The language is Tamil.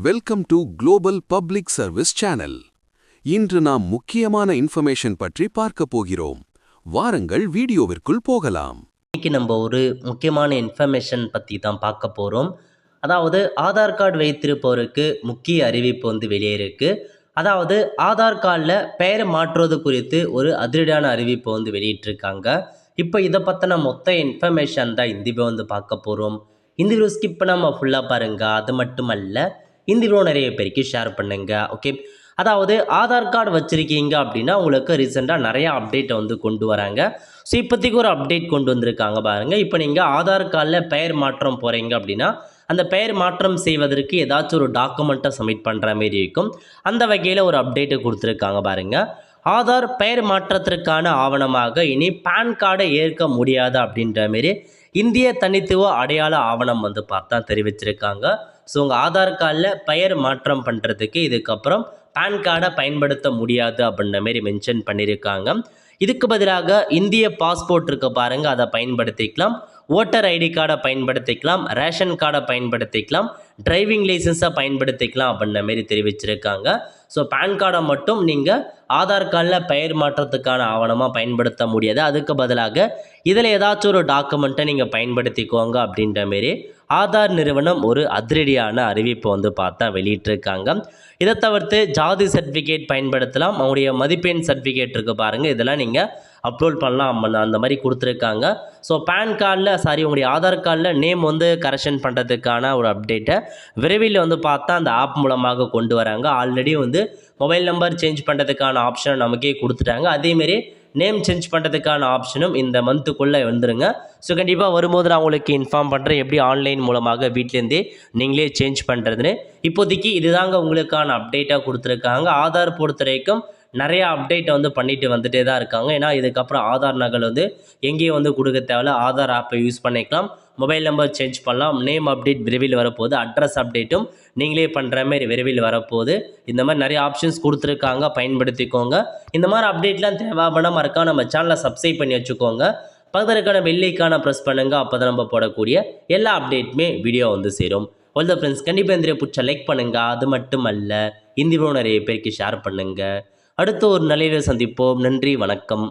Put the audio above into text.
Welcome to global public service channel. இன்று நாம் முக்கியமான இன்ஃபர்மேஷன் பற்றி பார்க்க போகிறோம். வாருங்கள் வீடியோவிற்குள் போகலாம். இன்னைக்கு நம்ம ஒரு முக்கியமான இன்ஃபர்மேஷன் பற்றி தான் பார்க்க போகிறோம். அதாவது ஆதார் கார்டு வைத்திருப்பவருக்கு முக்கிய அறிவிப்பு வெளியே இருக்குது. அதாவது ஆதார் கார்டில் பெயர் மாற்றுவது குறித்து ஒரு அதிரடியான அறிவிப்பு வெளியிட்டிருக்காங்க. இப்போ இதை பற்றின மொத்த இன்ஃபர்மேஷன் தான் இந்த வீடியோ பார்க்க போகிறோம். இந்த வீடியோ ஸ்கிப் பண்ணாமல் ஃபுல்லாக பாருங்கள். அது மட்டுமல்ல, இந்த வீடியோ நிறைய பேருக்கு ஷேர் பண்ணுங்க. ஓகே, அதாவது ஆதார் கார்டு வச்சுருக்கீங்க அப்படின்னா உங்களுக்கு ரீசெண்டாக நிறையா அப்டேட்டை கொண்டு வராங்க. ஸோ இப்போதைக்கு ஒரு அப்டேட் கொண்டு வந்திருக்காங்க பாருங்கள். இப்போ நீங்கள் ஆதார் கார்டில் பெயர் மாற்றம் போகிறீங்க அப்படின்னா அந்த பெயர் மாற்றம் செய்வதற்கு ஏதாச்சும் ஒரு டாக்குமெண்ட்டை சப்மிட் பண்ணுற மாரி இருக்கும். அந்த வகையில் ஒரு அப்டேட்டை கொடுத்துருக்காங்க பாருங்கள். ஆதார் பெயர் மாற்றத்திற்கான ஆவணமாக இனி பேன் கார்டை ஏற்க முடியாது அப்படின்ற மாரி இந்திய தனித்துவ அடையாள ஆவணம் பார்த்தா தெரிவிச்சிருக்காங்க. ஸோ உங்கள் ஆதார் கார்டில் பெயர் மாற்றம் பண்ணுறதுக்கு இதுக்கப்புறம் பேன் கார்டை பயன்படுத்த முடியாது அப்படின்ற மாரி மென்ஷன் பண்ணியிருக்காங்க. இதுக்கு பதிலாக இந்திய பாஸ்போர்ட் இருக்க பாருங்கள், அதை பயன்படுத்திக்கலாம். ஓட்டர் ஐடி கார்டை பயன்படுத்திக்கலாம், ரேஷன் கார்டை பயன்படுத்திக்கலாம், டிரைவிங் லைசன்ஸை பயன்படுத்திக்கலாம் அப்படின்ற மாரி தெரிவிச்சிருக்காங்க. ஸோ பேன் கார்டை மட்டும் நீங்கள் ஆதார் கார்டில் பெயர் மாற்றத்துக்கான ஆவணமாக பயன்படுத்த முடியாது. அதுக்கு பதிலாக இதில் ஏதாச்சும் ஒரு டாக்குமெண்ட்டை நீங்கள் பயன்படுத்திக்கோங்க அப்படின்ற மாரி ஆதார் நிறுவனம் ஒரு அதிரடியான அறிவிப்பு பார்த்தா வெளியிட்டிருக்காங்க. இதை தவிர்த்து ஜாதி சர்டிஃபிகேட் பயன்படுத்தலாம், அவங்களுடைய மதிப்பெண் சர்டிஃபிகேட் இருக்குது பாருங்கள், இதெல்லாம் நீங்கள் அப்லோட் பண்ணலாம் அந்த மாதிரி கொடுத்துருக்காங்க. ஸோ பேன் கார்டில் உங்களுடைய ஆதார் கார்டில் நேம் கரெக்ஷன் பண்ணுறதுக்கான ஒரு அப்டேட்டை விரைவில் பார்த்தா அந்த ஆப் மூலமாக கொண்டு வராங்க. ஆல்ரெடி மொபைல் நம்பர் சேஞ்ச் பண்ணுறதுக்கான ஆப்ஷனை நமக்கே கொடுத்துட்டாங்க. அதேமாரி நேம் சேஞ்ச் பண்ணுறதுக்கான ஆப்ஷனும் இந்த மந்த்துக்குள்ளே வந்துருங்க. ஸோ கண்டிப்பாக வரும்போது நான் உங்களுக்கு இன்ஃபார்ம் பண்ணுறேன் எப்படி ஆன்லைன் மூலமாக வீட்டிலேருந்தே நீங்களே சேஞ்ச் பண்ணுறதுன்னு. இப்போதைக்கு இதுதாங்க உங்களுக்கான அப்டேட்டாக கொடுத்துருக்காங்க. ஆதார் பொறுத்த வரைக்கும் நிறையா அப்டேட்டை பண்ணிட்டு வந்துட்டே தான் இருக்காங்க. ஏன்னா இதுக்கப்புறம் ஆதார் நகல் எங்கேயும் கொடுக்க தேவையில்ல. ஆதார் ஆப்பை யூஸ் பண்ணிக்கலாம், மொபைல் நம்பர் சேஞ்ச் பண்ணலாம், நேம் அப்டேட் விரைவில் வரப்போகுது, அட்ரஸ் அப்டேட்டும் நீங்களே பண்ணுற மாதிரி விரைவில் வரப்போகுது. இந்த மாதிரி நிறைய ஆப்ஷன்ஸ் கொடுத்துருக்காங்க, பயன்படுத்திக்கோங்க. இந்த மாதிரி அப்டேட்லாம் தேவைப்படாமல் இருக்கா நம்ம சேனலை சப்ஸ்கிரைப் பண்ணி வச்சுக்கோங்க. பக்கத்திற்கான பெல்லைக்கான ப்ரெஸ் பண்ணுங்கள். அப்போ தான் நம்ம போடக்கூடிய எல்லா அப்டேட்டுமே வீடியோ சேரும். ஆல் த ஃப்ரெண்ட்ஸ், கண்டிப்பாக இந்த பிடிச்ச லைக் பண்ணுங்கள். அது மட்டும் அல்ல, இந்த வீடியோ நிறைய பேருக்கு ஷேர் பண்ணுங்கள். அடுத்த ஒரு நல்ல சந்திப்போம். நன்றி, வணக்கம்.